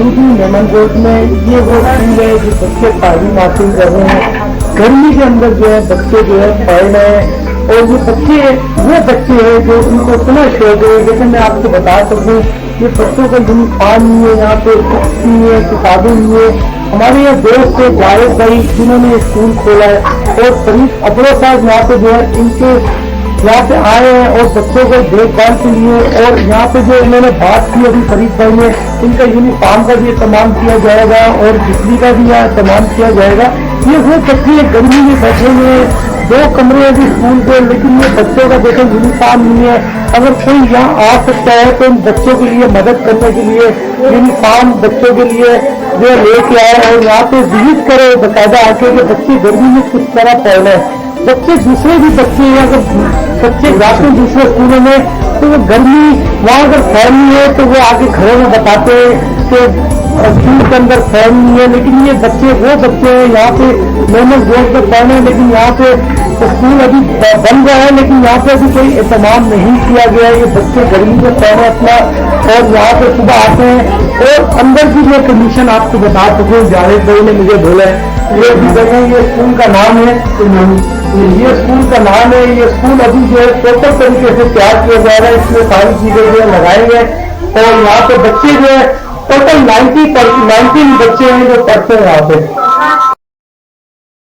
गुरुजी मेमनकोट में ये वो स्कूल है जो बच्चे तालीम हासिल कर रहे हैं। गर्मी के अंदर जो है बच्चे जो है पढ़ रहे हैं और ये बच्चे वो बच्चे हैं जो उनको इतना शौक है। जैसे मैं आपको बता सकूँ ये बच्चों का यूनिफॉर्म नहीं है, यहाँ पे बुक्स नहीं है, किताबें नहीं है। हमारे यहाँ दोस्त है जावेद भाई जिन्होंने ये स्कूल खोला है और फरीद अब्रो साहब यहाँ पे जो है इनके यहाँ पे आए हैं और बच्चों को देखभाल के लिए। और यहाँ पे जो इन्होंने बात की अभी फरीद भाई ने, इनका यूनिफॉर्म का भी इस्तेमाल किया जाएगा और बिजली का भी यहाँ इस्तेमाल किया जाएगा। ये वो बच्चे गर्मी में बैठे हुए हैं, 2 कमरे हैं भी स्कूल के, लेकिन ये बच्चों का देखो यूनिफॉर्म नहीं है। अगर कोई यहाँ आ सकता है तो इन बच्चों के लिए मदद करने के लिए यूनिफॉर्म बच्चों के लिए जो लेके आए और यहाँ पे विजिट करे बाकायदा आके कि बच्चे गर्मी में किस तरह पढ़ रहे हैं। बच्चे दूसरे भी बच्चे हैं, अगर बच्चे जाते हैं दूसरे स्कूलों में तो वो गर्मी वहाँ अगर फैन नहीं है तो वो आके घरों में बताते हैं कि स्कूल के अंदर फैन नहीं है। लेकिन ये बच्चे वो बच्चे हैं यहाँ पे मेहनत जोर से पढ़ रहे हैं, लेकिन यहाँ पे स्कूल अभी बन गया है लेकिन यहाँ पे अभी कोई एहतमाम नहीं किया गया है। ये बच्चे गर्मी में पढ़ रहे अपना और यहाँ पे सुबह आते हैं। और अंदर की मैं कंडीशन आपको बता सकूँ, जावेद भाई ने मुझे बोला है ये भी देखें, ये स्कूल का नाम है, ये स्कूल का नाम है। ये स्कूल अभी जो है प्रॉपर तरीके से तैयार किया जा रहा है, इसमें सारी चीजें जो है लगाई है। और यहाँ पे बच्चे जो है टोटल 19 बच्चे हैं जो पढ़ते हैं यहाँ पे।